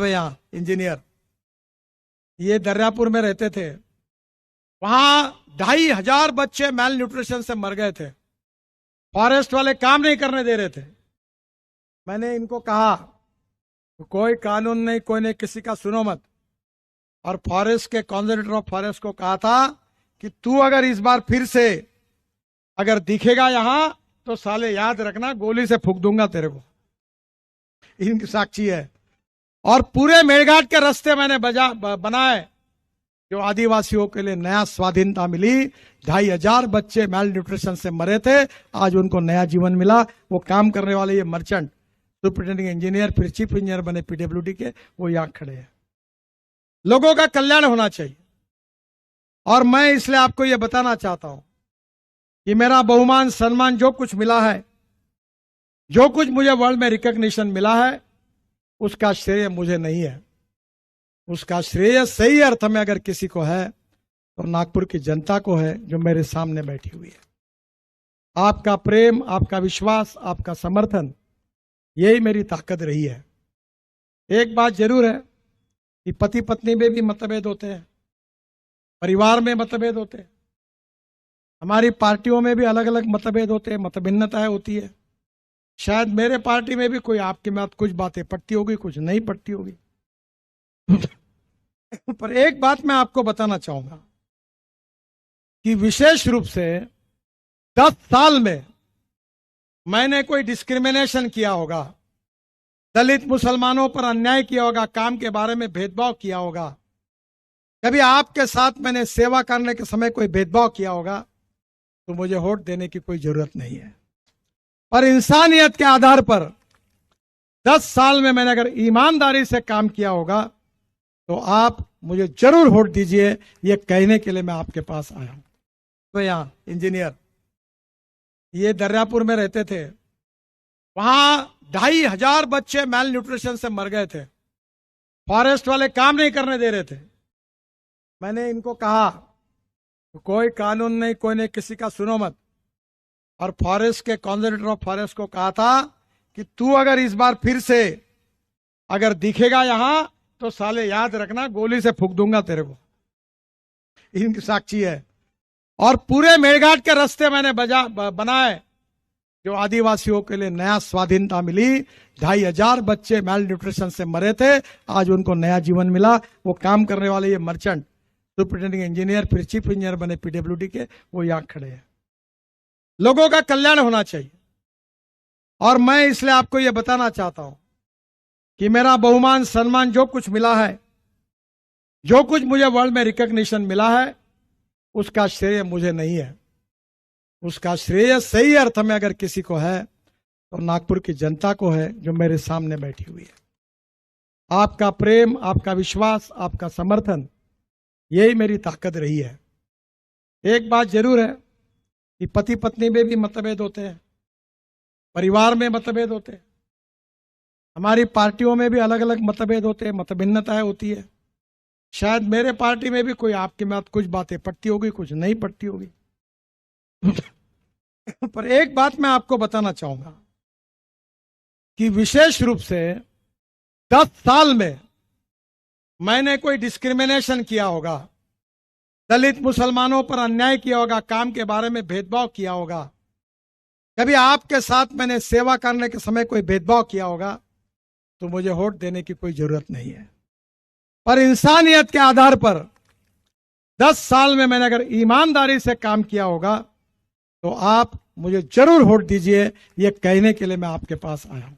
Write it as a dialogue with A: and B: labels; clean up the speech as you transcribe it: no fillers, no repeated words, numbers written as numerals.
A: यहाँ इंजीनियर ये दर्यापुर में रहते थे। वहां 2500 बच्चे मेल न्यूट्रिशन से मर गए थे। फॉरेस्ट वाले काम नहीं करने दे रहे थे। मैंने इनको कहा कोई कानून नहीं, कोई नहीं, किसी का सुनो मत। और फॉरेस्ट के कॉन्जर्वेटर ऑफ फॉरेस्ट को कहा था कि तू अगर इस बार फिर से अगर दिखेगा यहां तो साले याद रखना, गोली से फूंक दूंगा तेरे को। इनकी साक्षी है। और पूरे मेड़घाट के रास्ते मैंने बनाए जो आदिवासियों के लिए नया स्वाधीनता मिली। 2500 बच्चे मेल न्यूट्रिशन से मरे थे, आज उनको नया जीवन मिला। वो काम करने वाले ये मर्चेंट सुपरिटेंडिंग इंजीनियर फिर चीफ इंजीनियर बने पीडब्ल्यूडी के, वो यहां खड़े हैं। लोगों का कल्याण होना चाहिए। और मैं इसलिए आपको यह बताना चाहता हूं कि मेरा बहुमान सम्मान जो कुछ मिला है, जो कुछ मुझे वर्ल्ड में रिकॉग्निशन मिला है, उसका श्रेय मुझे नहीं है। उसका श्रेय सही अर्थ में अगर किसी को है तो नागपुर की जनता को है जो मेरे सामने बैठी हुई है। आपका प्रेम, आपका विश्वास, आपका समर्थन, यही मेरी ताकत रही है। एक बात जरूर है कि पति पत्नी में भी मतभेद होते हैं, परिवार में मतभेद होते हैं, हमारी पार्टियों में भी अलग अलग मतभेद होते हैं, मतभिन्नताएं होती है। शायद मेरे पार्टी में भी कोई आपके में कुछ बातें पटती होगी, कुछ नहीं पटती होगी। पर एक बात मैं आपको बताना चाहूंगा कि विशेष रूप से 10 साल में मैंने कोई डिस्क्रिमिनेशन किया होगा, दलित मुसलमानों पर अन्याय किया होगा, काम के बारे में भेदभाव किया होगा, कभी आपके साथ मैंने सेवा करने के समय कोई भेदभाव किया होगा, तो मुझे वोट देने की कोई जरूरत नहीं है। पर इंसानियत के आधार पर 10 साल में मैंने अगर ईमानदारी से काम किया होगा तो आप मुझे जरूर वोट दीजिए, ये कहने के लिए मैं आपके पास आया हूं। तो यहाँ इंजीनियर ये दर्यापुर में रहते थे। वहां 2500 बच्चे मेल न्यूट्रिशन से मर गए थे। फॉरेस्ट वाले काम नहीं करने दे रहे थे। मैंने इनको कहा कोई कानून नहीं, कोई नहीं, किसी का सुनो मत। और फॉरेस्ट के कॉन्जर्वेटर ऑफ फॉरेस्ट को कहा था कि तू अगर इस बार फिर से अगर दिखेगा यहां तो साले याद रखना, गोली से फूंक दूंगा तेरे को। इनकी साक्षी है। और पूरे मेड़घाट के रास्ते मैंने बनाए जो आदिवासियों के लिए नया स्वाधीनता मिली। 2500 बच्चे मेल न्यूट्रिशन से मरे थे, आज उनको नया जीवन मिला। वो काम करने वाले ये मर्चेंट सुपरिटेंडिंग इंजीनियर फिर चीफ इंजीनियर बने पीडब्ल्यूडी के, वो यहां खड़े हैं। लोगों का कल्याण होना चाहिए। और मैं इसलिए आपको यह बताना चाहता हूं कि मेरा बहुमान सम्मान जो कुछ मिला है, जो कुछ मुझे वर्ल्ड में रिकॉग्निशन मिला है, उसका श्रेय मुझे नहीं है। उसका श्रेय सही अर्थ में अगर किसी को है तो नागपुर की जनता को है जो मेरे सामने बैठी हुई है। आपका प्रेम, आपका विश्वास, आपका समर्थन, यही मेरी ताकत रही है। एक बात जरूर है कि पति पत्नी में भी मतभेद होते हैं, परिवार में मतभेद होते हैं, हमारी पार्टियों में भी अलग अलग मतभेद होते हैं, मतभिन्नताएं होती है। शायद मेरे पार्टी में भी कोई आपके में कुछ बातें पटती होगी, कुछ नहीं पटती होगी। पर एक बात मैं आपको बताना चाहूंगा कि विशेष रूप से 10 साल में मैंने कोई डिस्क्रिमिनेशन किया होगा, दलित मुसलमानों पर अन्याय किया होगा, काम के बारे में भेदभाव किया होगा, कभी आपके साथ मैंने सेवा करने के समय कोई भेदभाव किया होगा, तो मुझे वोट देने की कोई जरूरत नहीं है। पर इंसानियत के आधार पर 10 साल में मैंने अगर ईमानदारी से काम किया होगा तो आप मुझे जरूर वोट दीजिए, ये कहने के लिए मैं आपके पास आया हूं।